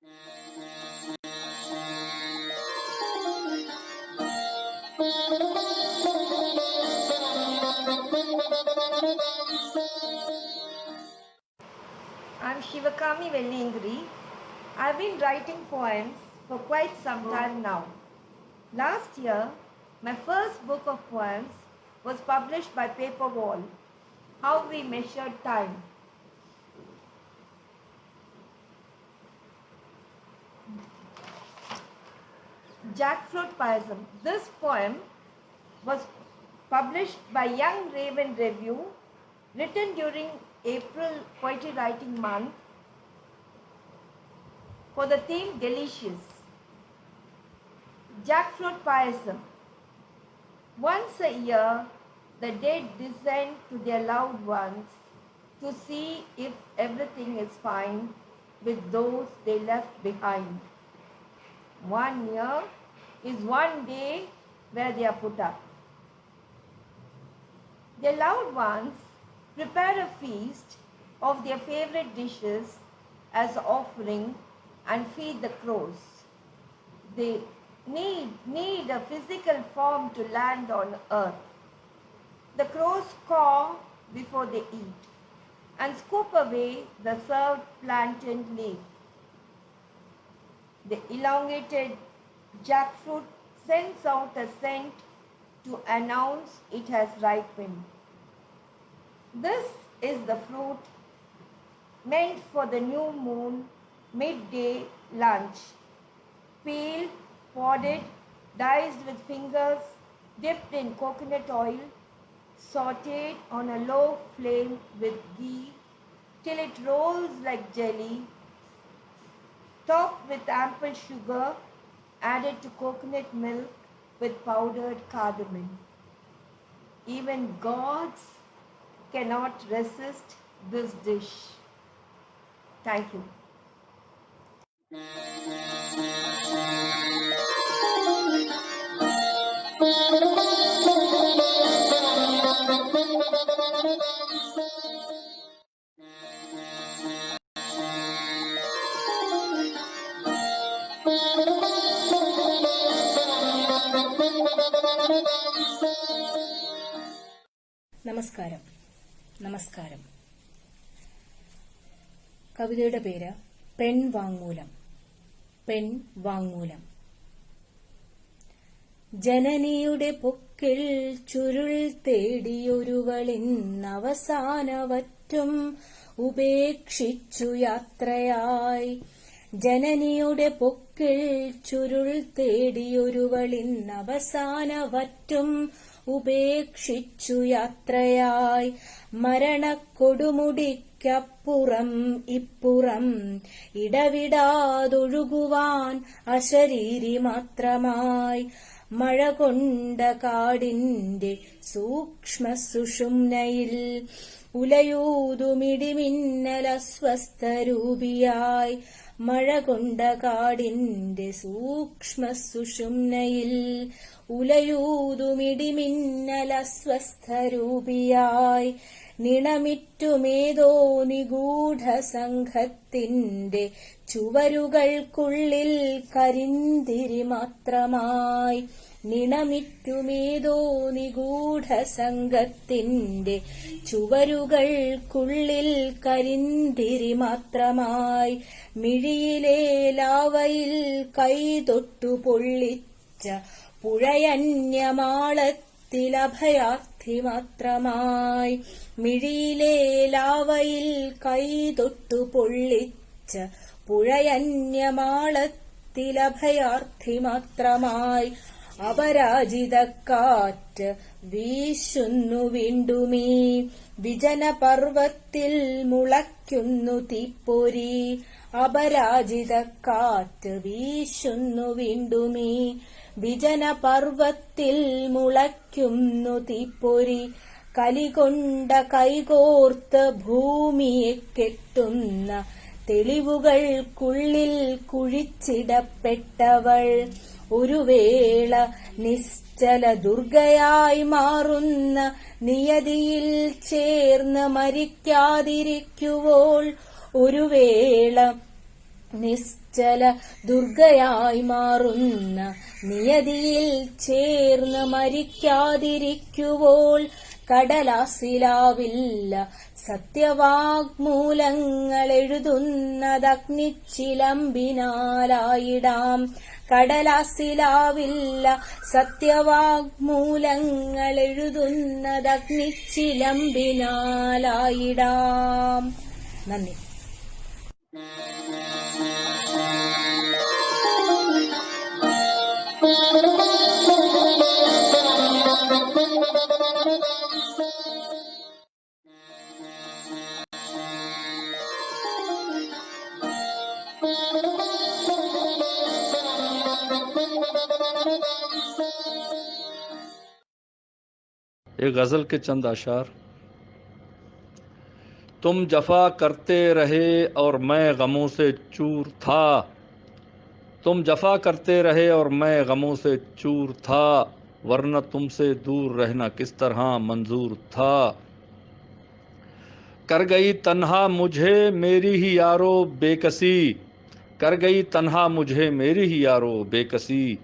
I'm Shivakami Vellingri. I've been writing poems for quite some time now. Last year, my first book of poems was published by Paper Wall, How We Measured Time. Jackfruit Payasam. This poem was published by Young Raven Review, written during April Poetry Writing Month for the theme Delicious. Jackfruit Payasam. Once a year, the dead descend to their loved ones to see if everything is fine with those they left behind. 1 year is 1 day where they are put up. Their loved ones prepare a feast of their favorite dishes as offering and feed the crows. They need a physical form to land on earth. The crows caw before they eat and scoop away the served plantain leaf. The elongated jackfruit sends out a scent to announce it has ripened. This is the fruit meant for the new moon midday lunch. Peeled, podded, diced with fingers, dipped in coconut oil, sautéed on a low flame with ghee till it rolls like jelly, topped with ample sugar, added to coconut milk with powdered cardamom. Even gods cannot resist this dish. Thank you. നമസ്കാരം. കവിതയുടെ പേര് പെൺവാങ്മൂലം. ജനനിയുടെ പൊക്കിൽ ചുരുൾ തേടിയൊരുവളിന്നവസാനവറ്റും ഉപേക്ഷിച്ചു യാത്രയായി. ജനനിയുടെ പൊക്കിൽ ചുരുൾ തേടിയൊരുവളിന്നവസാനവറ്റും ഉപേക്ഷിച്ചു യാത്രയായി. മരണക്കൊടുമുടിക്കപ്പുറം ഇപ്പുറം ഇടവിടാതൊഴുകുവാൻ അശരീരി മാത്രമായി. മഴ കൊണ്ട കാടിന്റെ സൂക്ഷ്മ സുഷുമ്നയിൽ ഉലയൂതുമിടിമിന്നലസ്വസ്ഥരൂപിയായി. മഴ കൊണ്ട കാടിന്റെ സൂക്ഷ്മ സുഷുമ്നയിൽ ഉലയൂതുമിടിമിന്നലസ്വസ്ഥരൂപിയായി. നിണമിറ്റുമേതോ നിഗൂഢ സംഘത്തിന്റെ ചുവരുകൾക്കുള്ളിൽ കരിന്തിരി മാത്രമായി. നിണമിറ്റുമേതോ നിഗൂഢ സംഘത്തിന്റെ ചുവരുകൾക്കുള്ളിൽ കരിന്തിരി മാത്രമായി. മിഴിയിലെ ലാവയിൽ കൈതൊട്ടു പൊള്ളിച്ച പുഴയന്യമാളത്തിലഭയാർത്ഥി മാത്രമായി. മിഴിയിലെ ലാവയിൽ കൈതൊട്ടു പൊള്ളിച്ച പുഴയന്യമാളത്തിലഭയാർത്ഥി മാത്രമായി. അപരാജിതക്കാറ്റ് വീശുന്നു വീണ്ടുമീ വിജനപർവത്തിൽ മുളയ്ക്കുന്നു തീപ്പൊരി. അപരാജിതക്കാറ്റ് വീശുന്നു വീണ്ടുമീ വിജനപർവത്തിൽ മുളയ്ക്കുന്നു തീപ്പൊരി. കലികൊണ്ട കൈകോർത്ത് ഭൂമിയെ കെട്ടുന്ന തെളിവുകൾക്കുള്ളിൽ കുഴിച്ചിടപ്പെട്ടവൾ ഒരു വേള നിശ്ചല ദുർഗയായി മാറുന്ന നിയതിയിൽ ചേർന്ന് മരിക്കാതിരിക്കുവോൾ. ഒരു വേള നിശ്ചല നിശ്ചല ദുർഗയായി മാറുന്ന നിയതിയിൽ ചേർന്ന് മരിക്കാതിരിക്കുവോൾ കടലാസിലാവില്ല സത്യവാഗ്മൂലങ്ങൾ എഴുതുന്നതഗ്നിച്ചിലമ്പിനാലായിടാം. കടലാസിലാവില്ല സത്യവാഗ്മൂലങ്ങൾ എഴുതുന്നതഗ്നിച്ചിലമ്പിനാലായിടാം. നന്ദി. एक गज़ल के चंद अशार। तुम जफा करते रहे और मैं गमों से चूर था, तुम जफा करते रहे और मैं गमों से चूर था, वरना तुमसे दूर रहना किस तरह मंजूर था। कर गई तन्हा मुझे मेरी ही यारो बेकसी, कर गई तन्हा मुझे मेरी ही यारो बेकसी,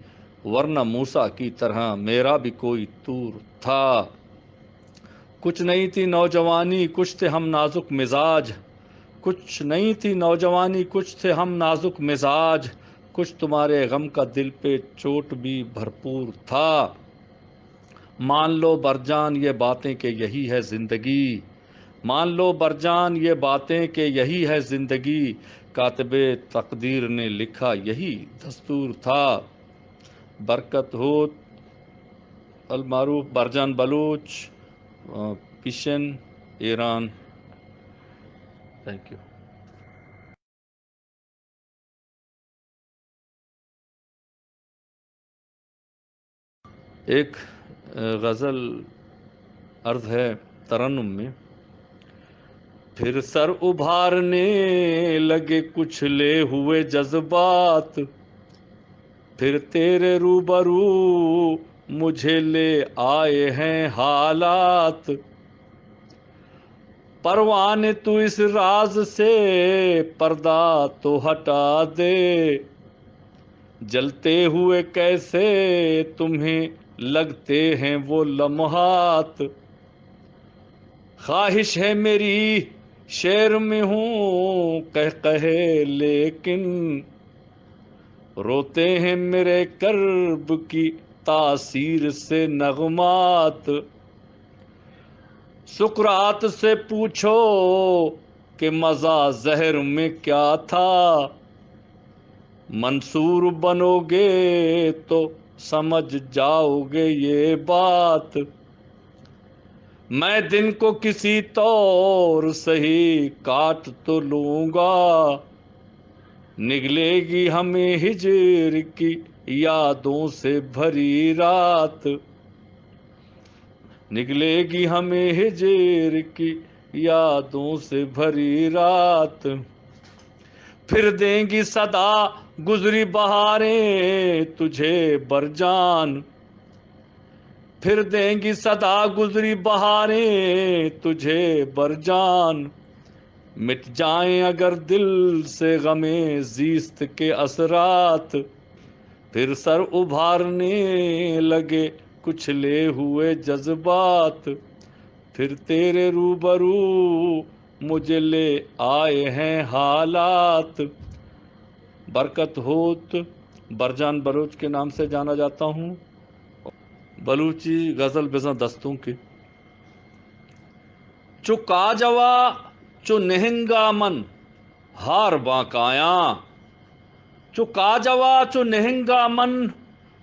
वरना मूसा की तरह मेरा भी कोई तूर था। कुछ नहीं थी नौजवानी कुछ थे हम नाजुक मिजाज, कुछ नहीं थी नौजवानी कुछ थे हम नाजुक मिजाज, कुछ तुम्हारे गम का दिल पे चोट भी भरपूर था। मान लो बरजान ये बातें कि यही है ज़िंदगी, मान लो बरजान ये बातें कि यही है ज़िंदगी, कातिबे तकदीर ने लिखा यही दस्तूर था। बरकत हो अलमारूफ बरजान बलूच, पिशन, ईरान। Thank you. एक गज़ल अर्ज है तरन्नुम में। फिर सर उभारने लगे कुछ ले हुए जज्बात, फिर तेरे रूबरू मुझे ले आए हैं हालात। परवाने तू इस राज से पर्दा तो हटा दे, जलते हुए कैसे तुम्हें लगते हैं वो लम्हात। ख्वाहिश है मेरी शेर में हूँ कह कहे लेकिन, रोते हैं मेरे कर्ब की तासीर से नगमात। सुकरात से पूछो कि मज़ा जहर में क्या था, मंसूर बनोगे तो समझ जाओगे ये बात। मैं दिन को किसी तौर सही काट तो लूँगा, निकलेगी हमें हिजर की यादों से भरी रात, निकलेगी हमें हिजर की यादों से भरी रात। फिर देंगी सदा गुजरी बहारें तुझे बरजान, फिर देंगी सदा गुजरी बहारें तुझे बरजान। मिट जाएं अगर दिल से गमे जीस्त के असरात, फिर सर उभारने लगे कुछ ले हुए जज्बात। फिर तेरे रूबरू मुझे ले आए हैं हालात। बरकत होत बरजान बलूच के नाम से जाना जाता हूँ। बलूची गज़ल बिज़ा दस्तों की। चु काजवा चु निहंगा मन हार बाकाया, चु काजवा चु निहंगा मन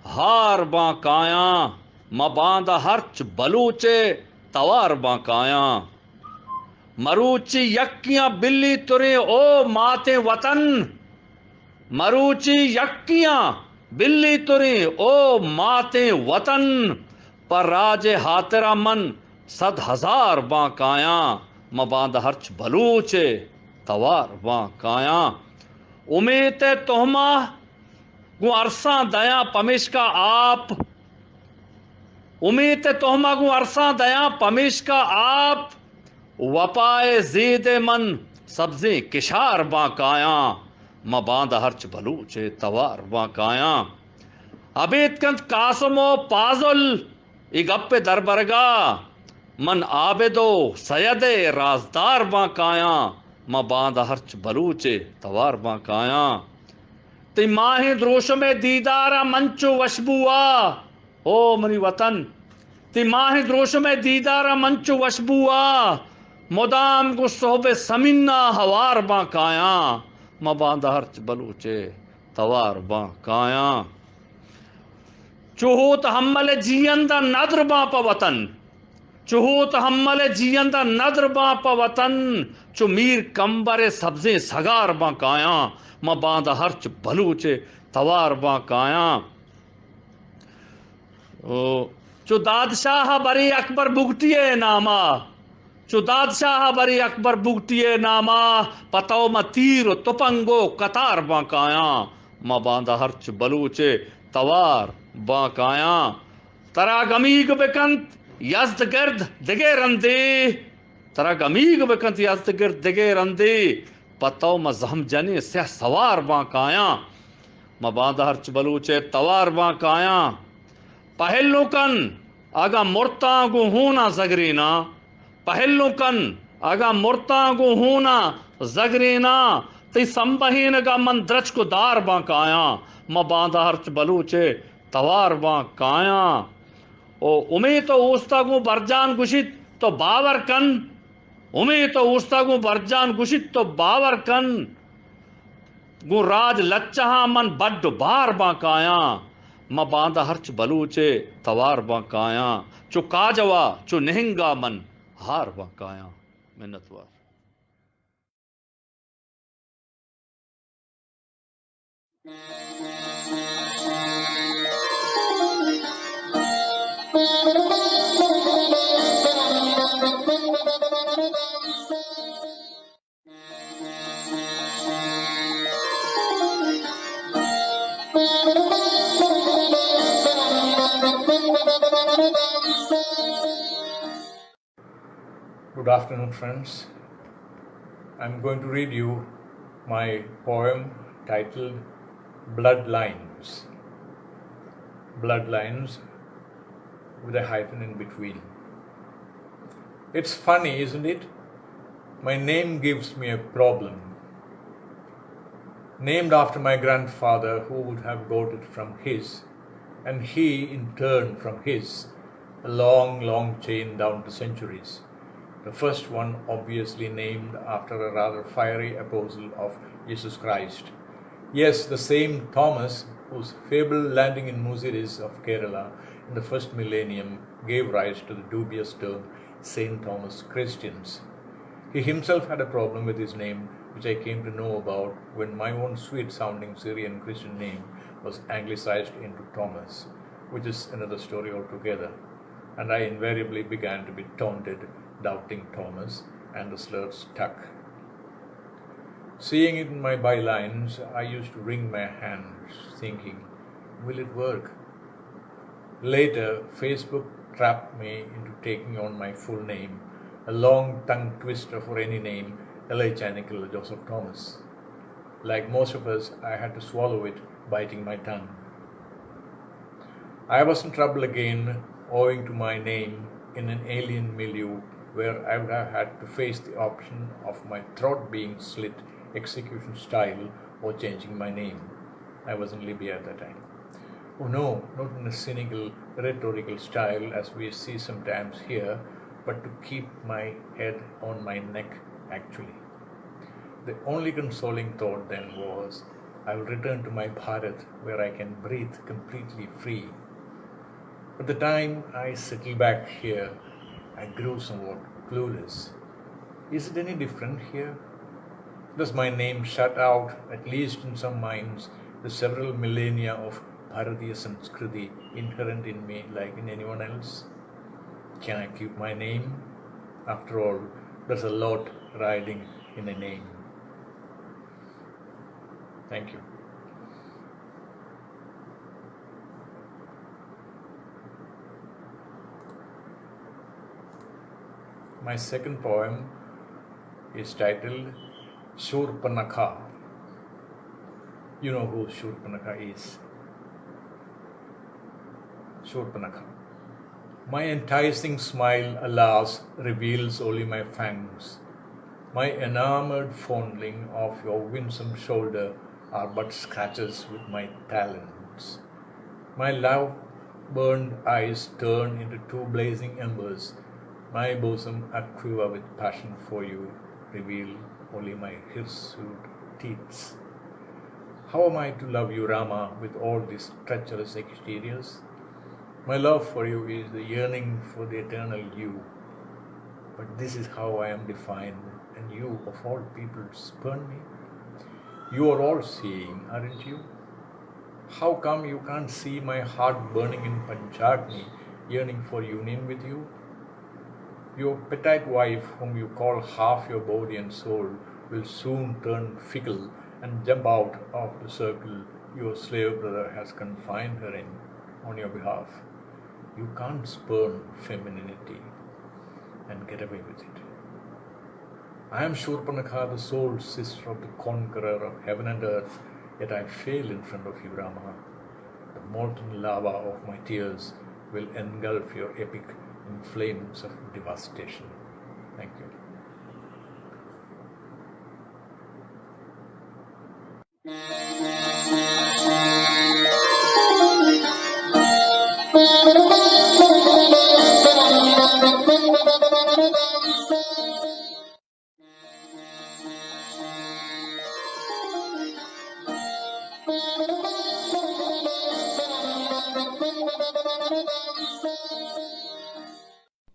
हार बाकाया, मबांदा हर्च बलूचे तवार बाकाया। मरूची यक्कियां बिल्ली तुरे ओ माते वतन, मरूची यक्कियां बिल्ली तुरे ओ माते वतन, पर राजे हातरा मन 100,000 बाकाया, मबांद हर्च बलूचे तवार बाकाया। उमेद तोहमा गु अरसा दया पमिश का आप, उमेद तोहमा गु अरसा दया पमिश का आप, वपाए जीद मन सब्जी किशार बाकाया, Maband harch baluche tawar kaya. Abetkant kasamo pazul igappe darbarga. Man abedo sayade razdar kaya. Maband harch baluche tawar kaya. ती माहे द्रोश में दीदारा मंचो वशबुआ ओ मनी वतन ती माहे द्रोश में दीदारा मंचो वशबुआ मुदाम को सोबे समिन्ना हवार बा काया मबांदा हर्च बलूचे तवार बा काया चुहोत हम्मले जियंदा नद्र बा पवतन चुहोत हम्मले जियंदा नद्र बा पवतन चु मीर कंबरे सब्जे सगार बा काया मबांदा हर्च बलूचे तवार बा काया चु दादशाह बरी अकबर बुगटिए नामा चु दादशाह बरी अकबर बुगटिए नामा पतो म तीर तुपंगो कतार बा काया मबांदा हर्च बलूचे तवार बा काया तरा गमीग बेकंत यज्द गिर्द दिगे रंदे तरा गमीग बेकंत यज्द गिर्द दिगे रंदे पतो म जहम जने से सवार बा काया मबांदा हर्च बलूचे तवार बा काया पहलुकन आगा मुर्तागु होना जगरीना पहलुकन आगा मुर्तागु होना जगरीना ती संबहीन गा मन द्रच को दार बा काया मबांदा हर्च बलूचे तवार बा काया ओ उमे तो उस्तागु बरजान गुशित तो बावर कन उमे तो उस्तागु बरजान गुशित तो बावर कन गु राज लच्चहा मन बड्ड बार बा काया मबांदा हर्च बलूचे तवार बा काया चु काजवा चु निहंगा मन हार बा काया मिन्नतवार Good afternoon, friends. I'm going to read you my poem titled Bloodlines. Bloodlines with a hyphen in between. It's funny, isn't it? My name gives me a problem. Named after my grandfather, who would have got it from his, and he in turn from his, a long, long chain down to centuries. The first one obviously named after a rather fiery apostle of Jesus Christ. Yes, the same Thomas whose fabled landing in Muziris of Kerala in the first millennium gave rise to the dubious term Saint Thomas Christians. He himself had a problem with his name, which I came to know about when my own sweet-sounding Syrian Christian name was anglicized into Thomas, which is another story altogether, and I invariably began to be taunted, doubting Thomas, and the slur stuck. Seeing it in my bylines, I used to wring my hands, thinking, will it work? Later, Facebook trapped me into taking on my full name, a long tongue twister for any name, Elijah Nicola Joseph Thomas. Like most of us, I had to swallow it, biting my tongue. I was in trouble again, owing to my name in an alien milieu where I would have had to face the option of my throat being slit, execution style, or changing my name. I was in Libya at that time. Oh no, not in a cynical, rhetorical style as we see sometimes here, but to keep my head on my neck, actually. The only consoling thought then was, I will return to my Bharat where I can breathe completely free. By the time I settled back here, I grew somewhat clueless. Is it any different here? Does my name shut out, at least in some minds, the several millennia of Bharatiya Sanskriti inherent in me like in anyone else? Can I keep my name? After all, there's a lot riding in a name. Thank you. My second poem is titled Shurpanakha. You know who Shurpanakha is. Shurpanakha. My enticing smile, alas, reveals only my fangs. My enamored fondling of your winsome shoulder are but scratches with my talons. My love-burned eyes turn into two blazing embers. My bosom aquiver with passion for you reveal only my hirsute teeth. How am I to love you, Rama, with all these treacherous exteriors? My love for you is the yearning for the eternal you. But this is how I am defined, and you, of all people, spurn me? You are all seeing, aren't you? How come you can't see my heart burning in Panchagni, yearning for union with you? Your petite wife, whom you call half your body and soul, will soon turn fickle and jump out of the circle your slave brother has confined her in on your behalf. You can't spurn femininity and get away with it. I am Shurpanakha, the sole sister of the conqueror of heaven and earth, yet I fail in front of you, Rama. The molten lava of my tears will engulf your epic in flames of devastation. Thank you.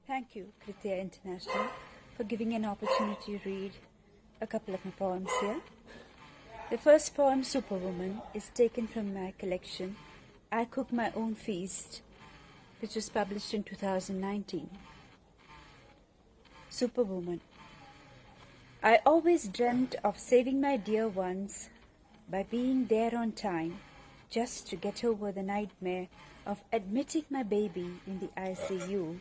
Thank you, Kritya International, for giving an opportunity to read a couple of my poems here. The first poem, Superwoman, is taken from my collection, I Cook My Own Feast, which was published in 2019. Superwoman. I always dreamt of saving my dear ones by being there on time, just to get over the nightmare of admitting my baby in the ICU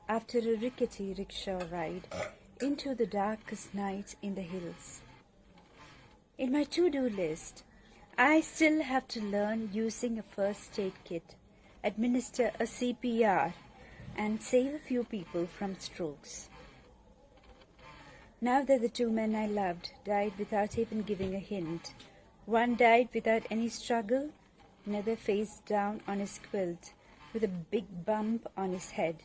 after a rickety rickshaw ride into the darkest night in the hills. In my to-do list, I still have to learn using a first aid kit, administer a CPR, and save a few people from strokes. Now that the two men I loved died without even giving a hint, one died without any struggle, another face down on his quilt with a big bump on his head.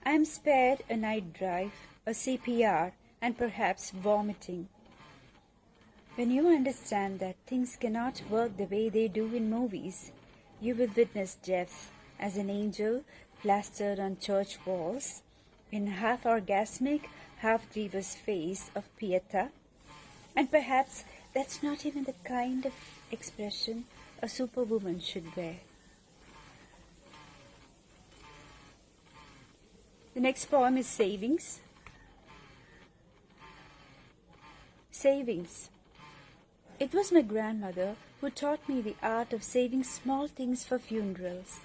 I am spared a night drive, a CPR, and perhaps vomiting. When you understand that things cannot work the way they do in movies, you will witness death as an angel plastered on church walls, in half-orgasmic, half-grievous face of Pieta, and perhaps that's not even the kind of expression a superwoman should wear. The next poem is Savings. Savings. It was my grandmother who taught me the art of saving small things for funerals.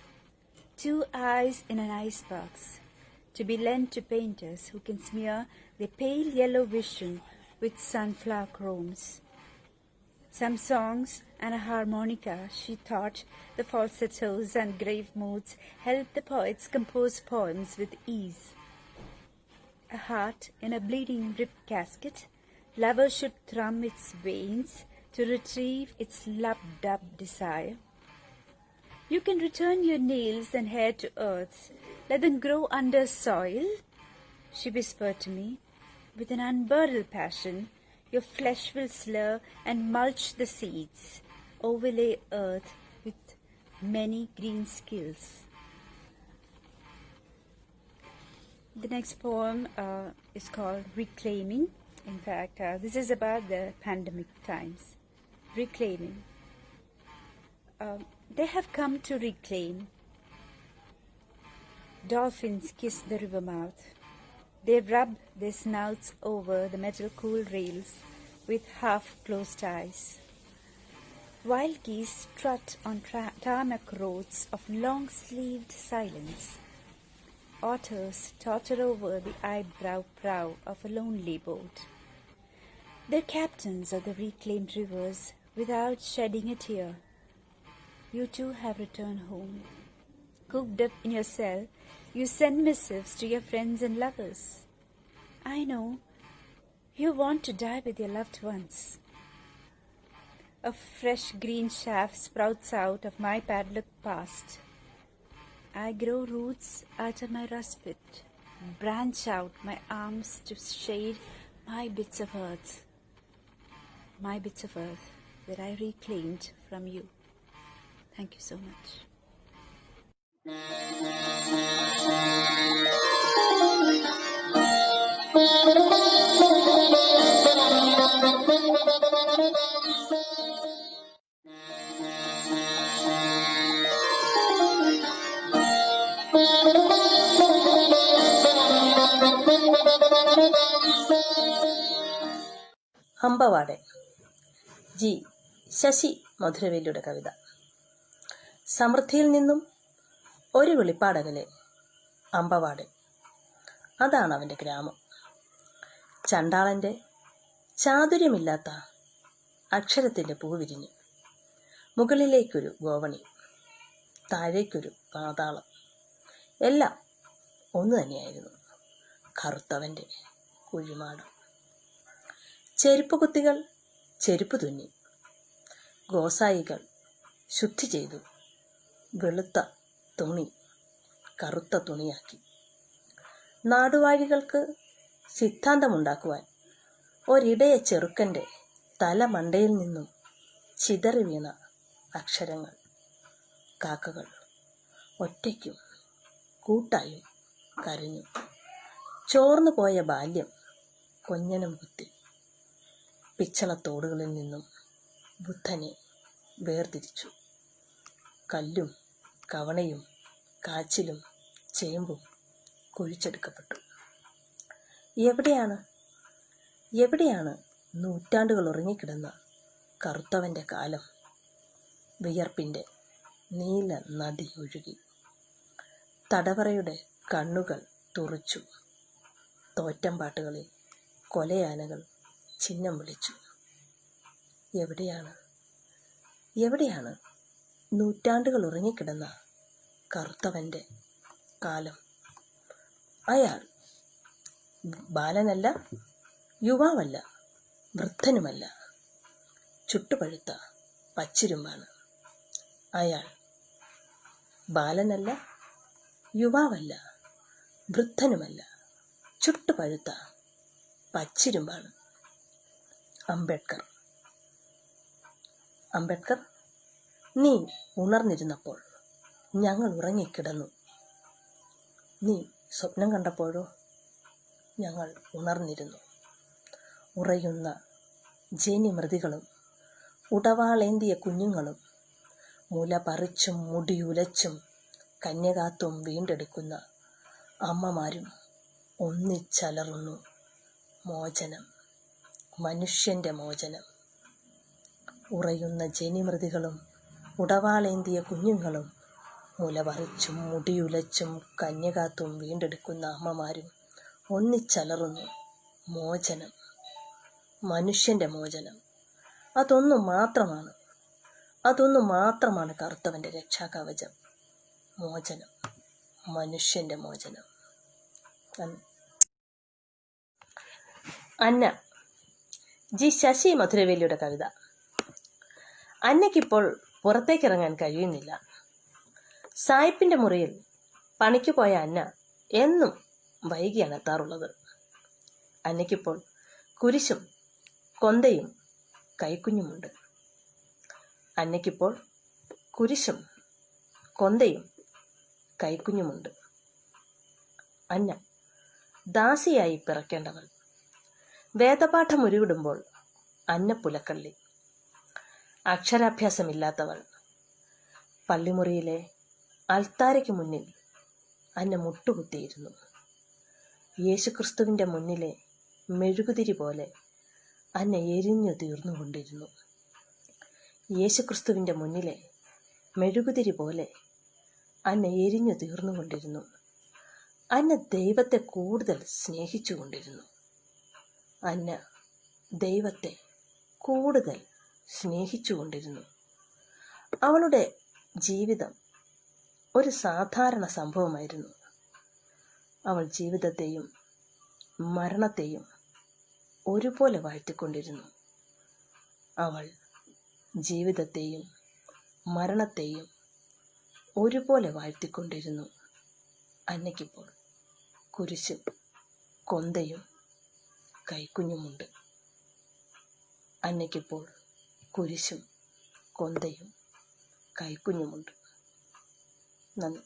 2 eyes in an icebox, to be lent to painters who can smear their pale yellow vision with sunflower chromes. Some songs and a harmonica she taught the falsettos and grave moods helped the poets compose poems with ease. A heart in a bleeding rib casket, lover should thrum its veins to retrieve its lub-dub desire. You can return your nails and hair to earth, let them grow under soil, she whispered to me, with an unbridled passion. Your flesh will slur and mulch the seeds, overlay earth with many green skills. The next poem is called Reclaiming. In fact, this is about the pandemic times. Reclaiming. They have come to reclaim. Dolphins kiss the river mouth. They rub their snouts over the metal cool rails with half-closed eyes. Wild geese strut on tarmac roads of long-sleeved silence. Otters totter over the eyebrow prow of a lonely boat. They're captains of the reclaimed rivers without shedding a tear. You too have returned home. Cooped up in your cell, you send missives to your friends and lovers. I know you want to die with your loved ones. A fresh green shaft sprouts out of my padlocked past. I grow roots out of my respite, branch out my arms to shade my bits of earth that I reclaimed from you. Thank you so much. അമ്പവാടെ G Sasi മധുരവേലിയുടെ കവിത. സമൃദ്ധിയിൽ നിന്നും ഒരു വെളിപ്പാടകലെ അമ്പവാട്. അതാണ് അവൻ്റെ ഗ്രാമം. ചണ്ടാളൻ്റെ ചാതുര്യമില്ലാത്ത അക്ഷരത്തിൻ്റെ പൂവിരിഞ്ഞു. മുകളിലേക്കൊരു ഗോവണി, താഴേക്കൊരു പാതാളം. എല്ലാം ഒന്നു തന്നെയായിരുന്നു. കറുത്തവൻ്റെ കുഴിമാടം. ചെരുപ്പ് കുത്തികൾ ചെരുപ്പ് തുന്നി. ഗോസായികൾ ശുദ്ധി ചെയ്തു. വെളുത്ത തുണി കറുത്ത തുണിയാക്കി. നാടുവാഴികൾക്ക് സിദ്ധാന്തമുണ്ടാക്കുവാൻ ഒരിടയ ചെറുക്കൻ്റെ തലമണ്ടയിൽ നിന്നും ചിതറി വീണ അക്ഷരങ്ങൾ. കാക്കകൾ ഒറ്റയ്ക്കും കൂട്ടായും കരഞ്ഞു. ചോർന്നു പോയ ബാല്യം കൊഞ്ഞനം കുത്തി. പിച്ചളത്തോടുകളിൽ നിന്നും ബുദ്ധനെ വേർതിരിച്ചു. കല്ലും കവണയും കാച്ചിലും ചേമ്പും കുഴിച്ചെടുക്കപ്പെട്ടു. എവിടെയാണ് നൂറ്റാണ്ടുകൾ ഉറങ്ങിക്കിടന്ന കറുത്തവൻ്റെ കാലം? വിയർപ്പിൻ്റെ നീല നദി ഒഴുകി. തടവറയുടെ കണ്ണുകൾ തുറിച്ചു. തോറ്റമ്പാട്ടുകളിൽ കൊലയാനകൾ ചിഹ്നം വിളിച്ചു. എവിടെയാണ് നൂറ്റാണ്ടുകൾ ഉറങ്ങിക്കിടന്ന കറുത്തവൻ്റെ കാലം? അയാൾ ബാലനല്ല, യുവാവല്ല, വൃദ്ധനുമല്ല, ചുട്ടുപഴുത്ത പച്ചിരുമ്പാണ്. അയാൾ ബാലനല്ല, യുവാവല്ല, വൃദ്ധനുമല്ല, ചുട്ടുപഴുത്ത പച്ചിരുമ്പാണ്. അംബേദ്കർ, നീ ഉണർന്നിരുന്നപ്പോൾ ഞങ്ങൾ ഉറങ്ങിക്കിടന്നു. നീ സ്വപ്നം കണ്ടപ്പോഴോ ഞങ്ങൾ ഉണർന്നിരുന്നു. ഉറയുന്ന ജനിമൃതികളും ഉടവാളേന്തിയ കുഞ്ഞുങ്ങളും മുല പറിച്ചും മുടിയുലച്ചും കന്യകാത്വം വീണ്ടെടുക്കുന്ന അമ്മമാരും ഒന്നിച്ചലറുന്നു. മോചനം, മനുഷ്യൻ്റെ മോചനം. ഉറയുന്ന ജനിമൃതികളും ഉടവാളേന്തിയ കുഞ്ഞുങ്ങളും മുലപറിച്ചും മുടിയുലച്ചും കന്യകാത്വം വീണ്ടെടുക്കുന്ന അമ്മമാരും ഒന്നിച്ചലറുന്നു. മോചനം, മനുഷ്യൻ്റെ മോചനം. അതൊന്നു മാത്രമാണ് കറുത്തവൻ്റെ രക്ഷാകവചം. മോചനം, മനുഷ്യൻ്റെ മോചനം. അന്ന ജി ശശി മധുരവേലിയുടെ കവിത. അന്നയ്ക്കിപ്പോൾ പുറത്തേക്കിറങ്ങാൻ കഴിയുന്നില്ല. സായിപ്പിൻ്റെ മുറിയിൽ പണിക്ക് പോയ അന്ന എന്നും വൈകിയാണ് എത്താറുള്ളത്. അന്നയ്ക്കിപ്പോൾ കുരിശും കൊന്തയും കൈക്കുഞ്ഞുമുണ്ട്. അന്നയ്ക്കിപ്പോൾ കുരിശും കൊന്തയും കൈക്കുഞ്ഞുമുണ്ട്. അന്ന ദാസിയായി പിറക്കേണ്ടവൾ. വേദപാഠം ഉരുവിടുമ്പോൾ അന്ന പുലക്കള്ളി. അക്ഷരാഭ്യാസമില്ലാത്തവൾ. പള്ളിമുറിയിലെ അൽത്താരയ്ക്ക് മുന്നിൽ അന്ന മുട്ടുകുത്തിയിരുന്നു. യേശുക്രിസ്തുവിൻ്റെ മുന്നിലെ മെഴുകുതിരി പോലെ അന്ന എരിഞ്ഞു തീർന്നുകൊണ്ടിരുന്നു. യേശുക്രിസ്തുവിൻ്റെ മുന്നിലെ മെഴുകുതിരി പോലെ അന്ന എരിഞ്ഞു തീർന്നുകൊണ്ടിരുന്നു. അന്ന ദൈവത്തെ കൂടുതൽ സ്നേഹിച്ചുകൊണ്ടിരുന്നു. അന്ന ദൈവത്തെ കൂടുതൽ സ്നേഹിച്ചുകൊണ്ടിരുന്നു. അവളുടെ ജീവിതം ഒരു സാധാരണ സംഭവമായിരുന്നു. അവൾ ജീവിതത്തെയും മരണത്തെയും ഒരുപോലെ വാഴ്ത്തിക്കൊണ്ടിരുന്നു. അവൾ ജീവിതത്തെയും മരണത്തെയും ഒരുപോലെ വാഴ്ത്തിക്കൊണ്ടിരുന്നു. അന്നയ്ക്കിപ്പോൾ കുരിശും കൊന്തയും കൈക്കുഞ്ഞുമുണ്ട്. അന്നയ്ക്കിപ്പോൾ കുരിശും കൊന്തയും കൈക്കുഞ്ഞുമുണ്ട്. നന്ദി.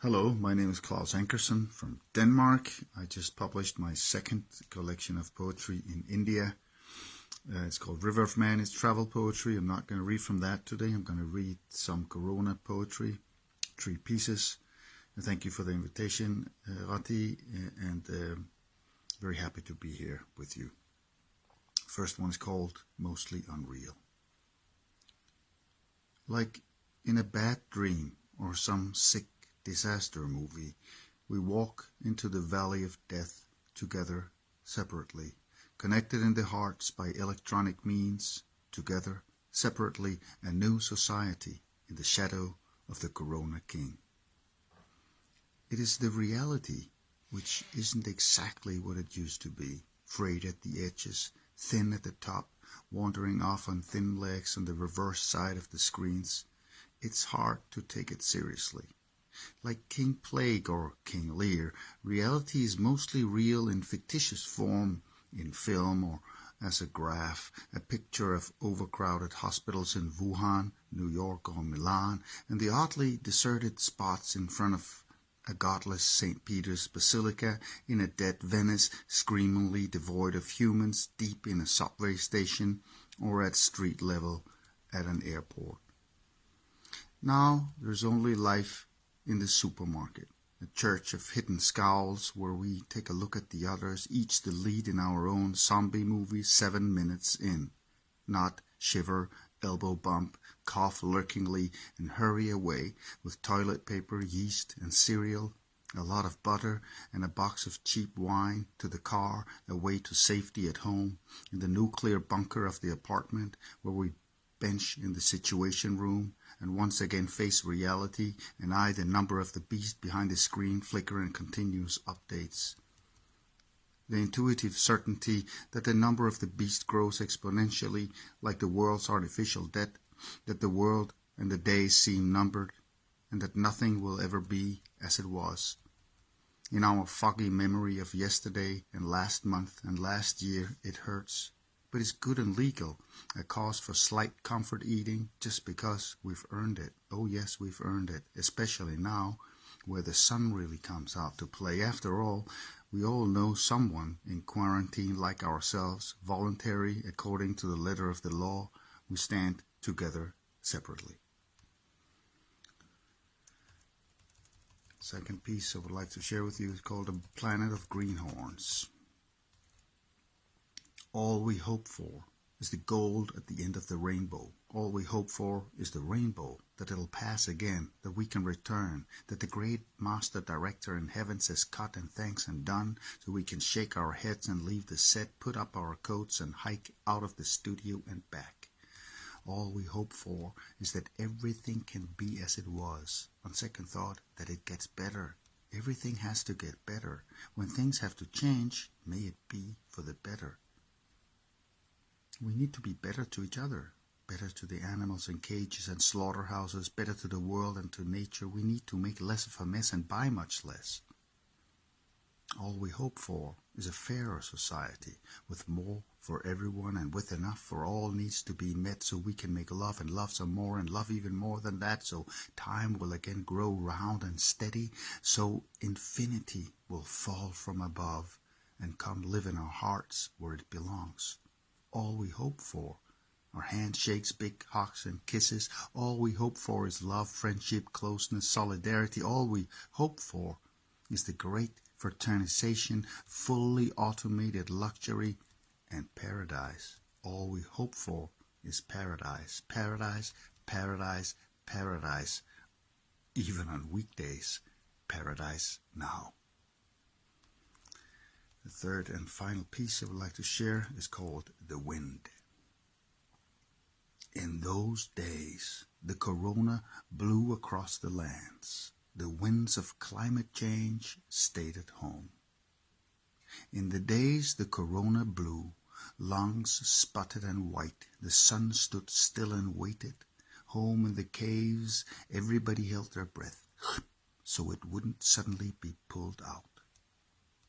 Hello, my name is Klaus Ankerson from Denmark. I just published my second collection of poetry in India. It's called River of Man. It's travel poetry. I'm not going to read from that today. I'm going to read some Corona poetry, 3 pieces. And thank you for the invitation, Rati, and very happy to be here with you. First one is called Mostly Unreal. Like in a bad dream or some sick disaster movie, we walk into the valley of death together, separately, connected in the hearts by electronic means, together, separately, a new society in the shadow of the Corona King. It is the reality which isn't exactly what it used to be, frayed at the edges, thin at the top, wandering off on thin legs on the reverse side of the screens. It's hard to take it seriously. Like King Plague or King Lear, reality is mostly real in fictitious form, in film or as a graph, a picture of overcrowded hospitals in Wuhan, New York or Milan, and the oddly deserted spots in front of a godless St. Peter's Basilica, in a dead Venice, screamingly devoid of humans, deep in a subway station, or at street level at an airport. Now there's only life in the supermarket, a church of hidden scowls where we take a look at the others, each the lead in our own zombie movie 7 minutes in. Not shiver, elbow bump, cough lurkingly, and hurry away with toilet paper, yeast, and cereal, a lot of butter, and a box of cheap wine to the car, away to safety at home, in the nuclear bunker of the apartment where we bench in the situation room, and once again face reality, and I, the number of the beast behind the screen, flicker in continuous updates. The intuitive certainty that the number of the beast grows exponentially, like the world's artificial debt, that the world and the days seem numbered, and that nothing will ever be as it was. In our foggy memory of yesterday and last month and last year, it hurts. But it's good and legal, a cause for slight comfort eating just because we've earned it. Oh yes, we've earned it, especially now, where the sun really comes out to play. After all, we all know someone in quarantine like ourselves, voluntary according to the letter of the law. We stand together separately. Second piece I would like to share with you is called The Planet of Greenhorns. All we hope for is the gold at the end of the rainbow. All we hope for is the rainbow, that it'll pass again, that we can return, that the great master director in heaven says cut and thanks and done, so we can shake our heads and leave the set, put up our coats and hike out of the studio and back. All we hope for is that everything can be as it was. On second thought, that it gets better. Everything has to get better. When things have to change, may it be for the better. We need to be better to each other, better to the animals in cages and slaughterhouses, better to the world and to nature. We need to make less of a mess and buy much less. All we hope for is a fairer society, with more for everyone and with enough for all needs to be met, so we can make love and love some more and love even more than that, so time will again grow round and steady, so infinity will fall from above and come live in our hearts where it belongs. All we hope for or handshakes, big hugs and kisses. All we hope for is love, friendship, closeness, solidarity. All we hope for is the great fraternization, fully automated luxury, and paradise. All we hope for is paradise, paradise, paradise, paradise. Even on weekdays, paradise now. The third and final piece I would like to share is called The Wind. In those days, the corona blew across the lands. The winds of climate change stayed at home. In the days the corona blew, lungs spotted and white, the sun stood still and waited. Home in the caves, everybody held their breath, so it wouldn't suddenly be pulled out.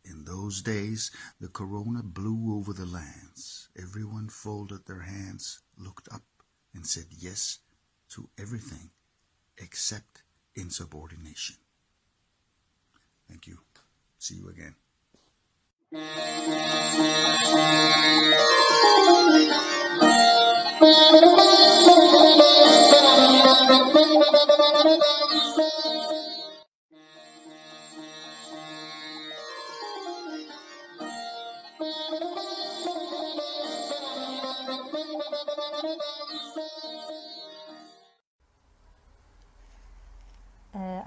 In those days, the corona blew over the lands. Everyone folded their hands, looked up, and said yes to everything except insubordination. Thank you. See you again.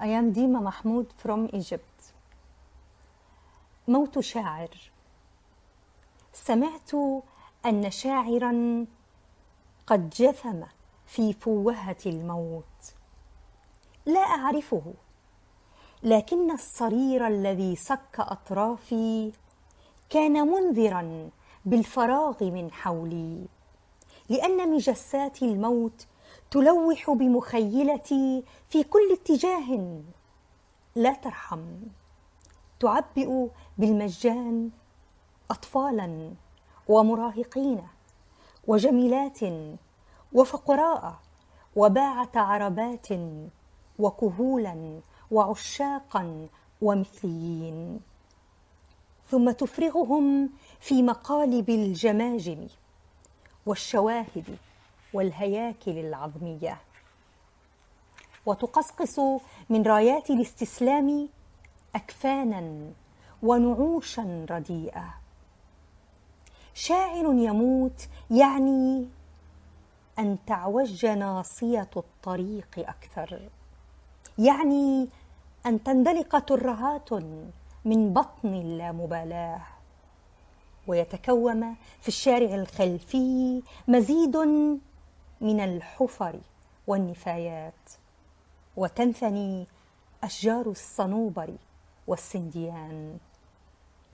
I am Dima Mahmoud from Egypt. موت شاعر. سمعت أن شاعرا قد جثم في فوهة الموت. لا أعرفه، لكن الصرير الذي صك أطرافي كان منذرا بالفراغ من حولي، لأن مجسات الموت تلوح بمخيلتي في كل اتجاه، لا ترحم، تعبئ بالمجان أطفالا ومراهقين وجميلات وفقراء وباعة عربات وكهولا وعشاقا ومثليين، ثم تفرغهم في مقالب الجماجم والشواهد والهياكل العظمية، وتقصقص من رايات الاستسلام أكفانا ونعوشا رديئة. شاعر يموت يعني أن تعوج ناصية الطريق أكثر، يعني أن تندلق ترهات من بطن اللامبالاة، ويتكوم في الشارع الخلفي مزيد من الحفر والنفايات، وتنثني أشجار الصنوبر والسنديان،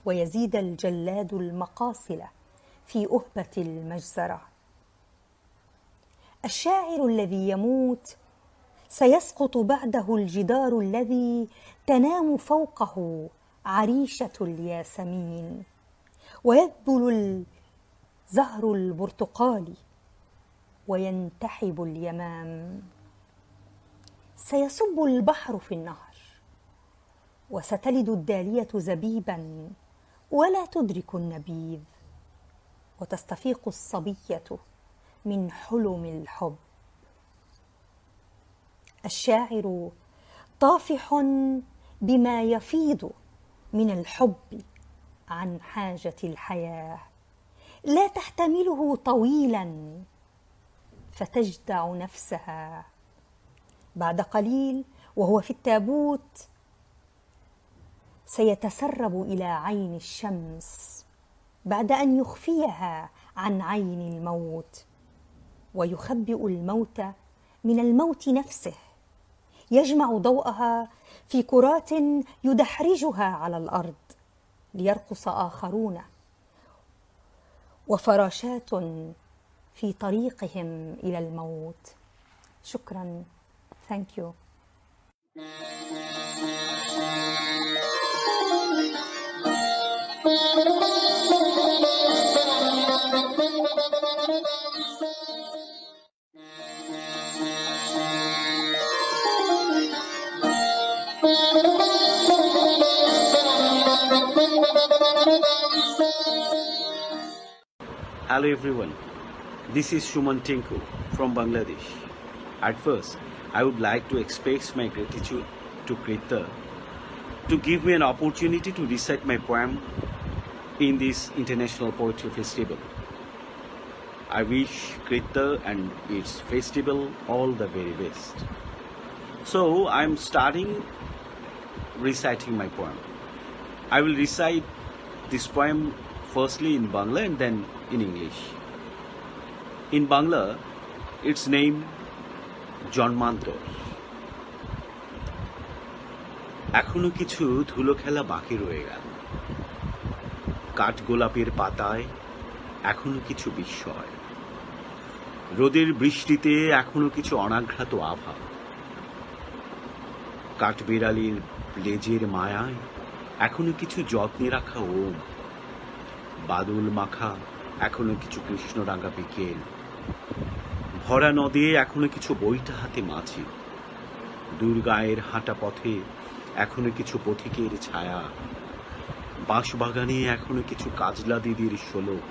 ويزيد الجلاد المقاصل في أهبة المجزرة. الشاعر الذي يموت سيسقط بعده الجدار الذي تنام فوقه عريشة الياسمين، ويذبل الزهر البرتقالي وينتحب اليمام. سيصب البحر في النهر، وستلد الدالية زبيبا ولا تدرك النبيذ، وتستفيق الصبية من حلم الحب. الشاعر طافح بما يفيض من الحب عن حاجة الحياة، لا تحتمله طويلا فتجدع نفسها. بعد قليل وهو في التابوت سيتسرب إلى عين الشمس بعد أن يخفيها عن عين الموت، ويخبئ الموت من الموت نفسه، يجمع ضوءها في كرات يدحرجها على الأرض ليرقص آخرون، وفراشات في طريقهم إلى الموت. شكرا. Thank you. Hello everyone, This is Shuman Tinku from Bangladesh. At first, I would like to express my gratitude to Kritya to give me an opportunity to recite my poem in this International Poetry Festival. I wish Kritya and its festival all the very best. So, I am starting reciting my poem. I will recite this poem firstly in Bangla and then in English. In Bangla, its name জন্মান্তর। এখনো কিছু ধুলো খেলা বাকি রয়ে গেল, কাঠগোলাপের পাতায় এখনো কিছু বিস্ময়, রোদের বৃষ্টিতে এখনো কিছু অনাঘ্রাত আভা, কাঠবিড়ালির লেজের মায়ায় এখনো কিছু যত্নে রাখা ওম, বাদল মাখা এখনো কিছু কৃষ্ণরাঙা বিকেল, ভরা নদে এখনো কিছু বইটা হাতে মাঝি, দুর্গায়ের হাঁটা পথে এখনো কিছু পথিকের ছায়া, বাঁশবাগানে এখনো কিছু কাজলা দিদির শোলক,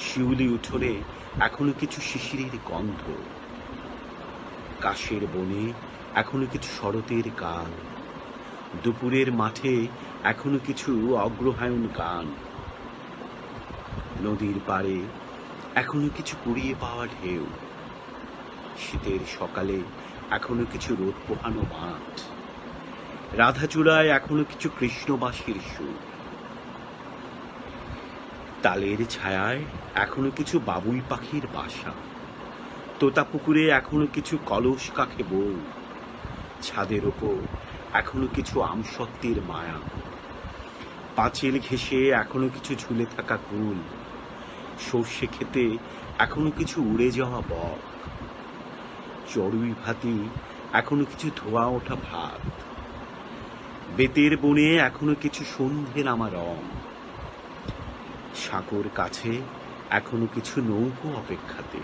শিউলি উঠোনে এখনো কিছু শিশিরের গন্ধ, কাশের বনে এখনো কিছু শরতের কাল, দুপুরের মাঠে এখনো কিছু অগ্রহায়ণ গান, নদীর পাড়ে এখনো কিছু কুড়িয়ে পাওয়া ঢেউ, শীতের সকালে এখনো কিছু রোদ পোহানো মাঠ, রাধাচূড়ায় এখনো কিছু কৃষ্ণবাসীর সুর, তালের ছায়ায় এখনো কিছু বাবুই পাখির বাসা, তোতাপুকুরে এখনো কিছু কলস কাখে বউ, ছাদের ওপর এখনো কিছু আমসত্ত্বের মায়া, পাঁচিল ঘেঁষে এখনো কিছু ঝুলে থাকা কুল, সর্ষে খেতে এখনো কিছু উড়ে যাওয়া বক, চড়ুই ভাতি এখনো কিছু ধোয়া ওঠা ভাত, বেতের বনে এখনো কিছু সন্ধে নামা রং, সাঁকোর কাছে এখনো কিছু নৌকো অপেক্ষাতে,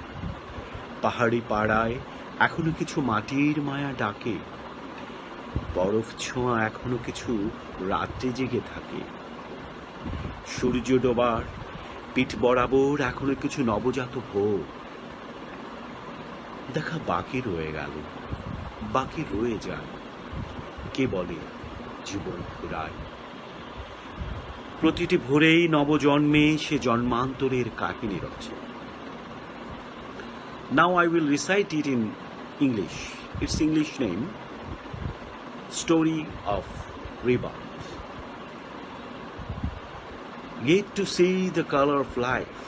পাহাড়ি পাড়ায় এখনো কিছু মাটির মায়া ডাকে, বরফ ছোঁয়া এখনো কিছু রাত্রে জেগে থাকে, সূর্য ডোবার পিঠ বরাবর এখনো কিছু নবজাত ভোর, দেখা বাকি রয়ে গেল, বাকি রয়ে যায়, কে বলে জীবন ফুরায়, প্রতিটি ভোরেই নবজন্মে সে জন্মান্তরের কাহিনী রচে। Now I will recite it in English. Its English name, Story of Rebirth. Yet to see the color of life,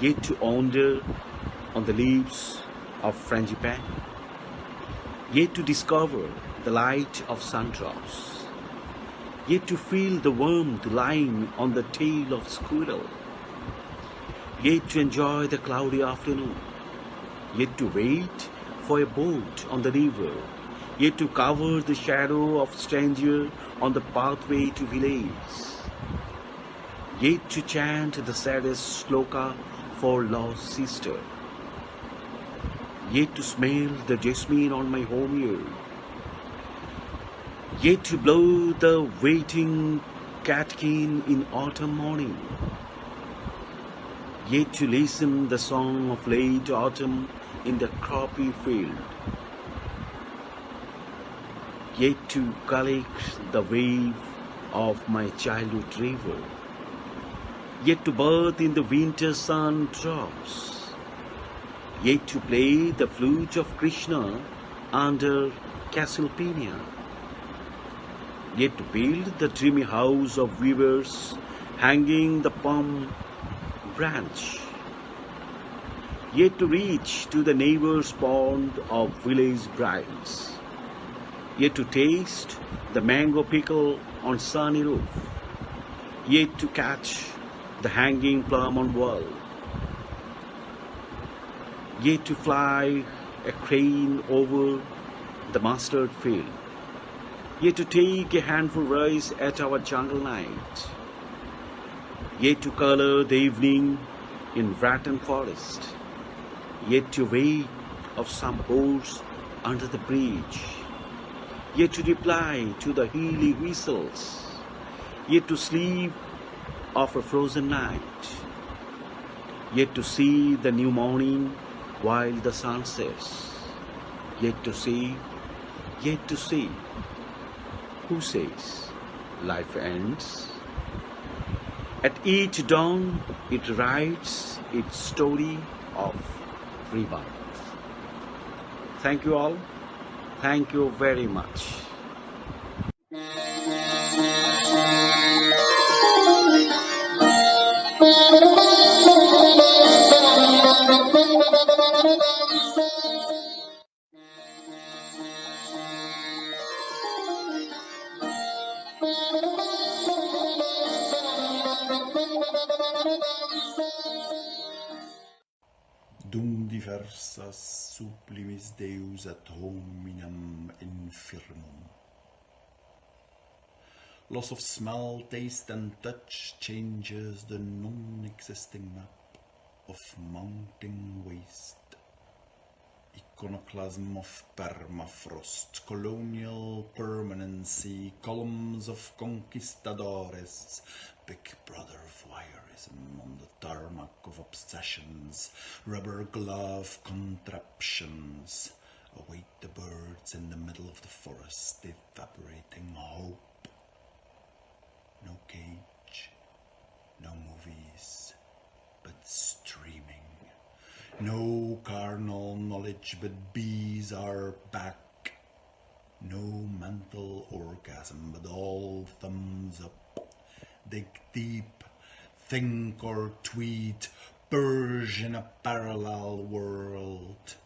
yet to wander on the leaves of frangipani, yet to discover the light of sundrops, yet to feel the warmth lying on the tail of squirrel, yet to enjoy the cloudy afternoon, yet to wait for a boat on the river, yet to cover the shadow of stranger on the pathway to village, yet to chant the saddest sloka for lost sister, yet to smell the jasmine on my home ear, yet to blow the waiting catkin in autumn morning, yet to listen the song of late autumn in the croppy field, yet to collect the wave of my childhood river, yet to bathe in the winter sun drops, yet to play the flute of Krishna under Castlevania, yet to build the dreamy house of weavers hanging the palm branch, yet to reach to the neighbor's pond of village brides, yet to taste the mango pickle on sunny roof, yet to catch the hanging plum on wall, yet to fly a crane over the mustard field, yet to take a handful rice at our jungle night, yet to color the evening in Rattan forest, yet to wait of some horse under the bridge, yet to reply to the hilly whistles, yet to sleep of a frozen night, yet to see the new morning while the sun sets, yet to see, who says life ends? At each dawn, it writes its story of rebirth. Thank you all. Thank you very much. Dum diversas sublimis Deus ad hominem infirmum. Loss of smell, taste, and touch changes the non-existing map of mounting waste. Iconoclasm of permafrost, colonial permanency, columns of conquistadores, Big Brother voyeurism on the tarmac of obsessions, rubber glove contraptions, await the birds in the middle of the forest, evaporating hope. No cage, no movies, but streaming. No carnal knowledge, but bees are back. No mental orgasm, but all thumbs up. Dig deep, think or tweet, purge in a parallel world.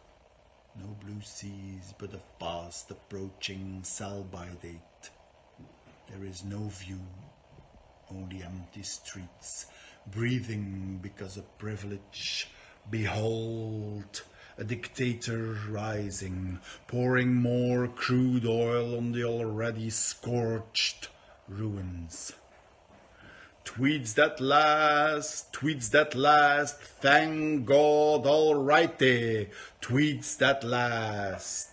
No blue seas, but a fast approaching sell-by date. There is no view, only empty streets, breathing because of privilege. Behold, a dictator rising, pouring more crude oil on the already scorched ruins. Tweets that last, thank God alrighty, tweets that last.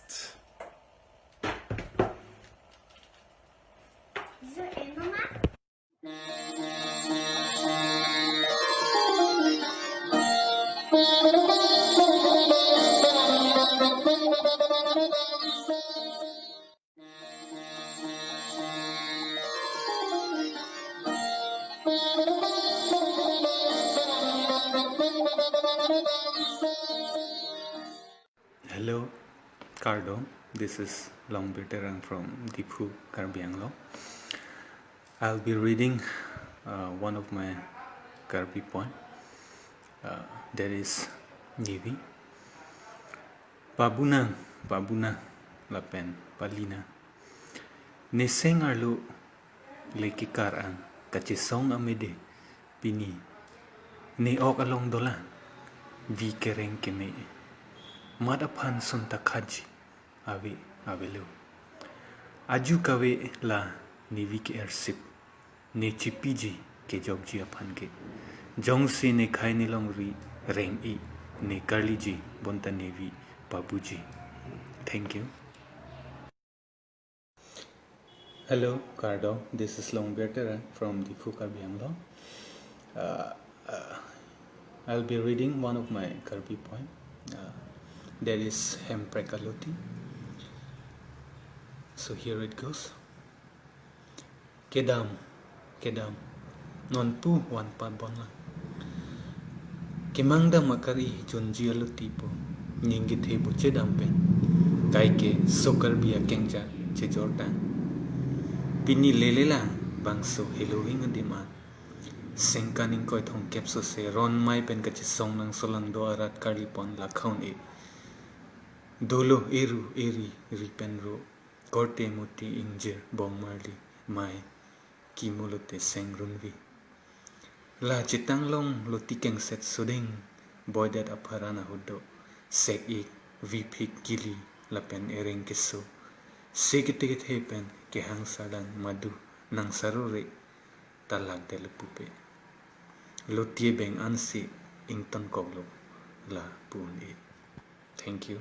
Hello, Cardo. This is Long Veteran from Dipu, Karbi Anglo. I'll be reading one of my Karbi poem. That is Navy. Pabunang, lapen, palina. Neseng arlo lekikaran, kachisong amede, pini. Ni ok along dolan, vi kereng keme. Madapan sunta kaji, avelu. Aju kawe la nivi ke ersip, ne chipiji ke jobji apan ke. Jongsi ne khai nilong ri reng I, ne karliji bonta nevi babuji. Thank you. Hello, Cardo. This is Long Veteran from the Karbi Anglo. I'll be reading one of my Karbi poem. That is Hemprekaloti. So here it goes. Kedam, non pu wan pa bonla. Kemangda makari junjia lutipo, nyingit hebo chedampen. Kaike sokar biya kengja che Jordan. Pini lelela bangso Halloween diman. Sengkaning koi thong kepso se ron mai pen kachi song nang solang do arat karlipon lakhaun e. Dolo eru eri ripenro korte muti injir bong marli mai kimulote sengrunvi. La chitang long loti keng set suding boy that aparana hudo sek ik vipik gili lapen ering keso sekitikit hepen ke hang sadan madu nang sarure talag de lepupe lotie beng ansi ington koglo la pun e. Thank you.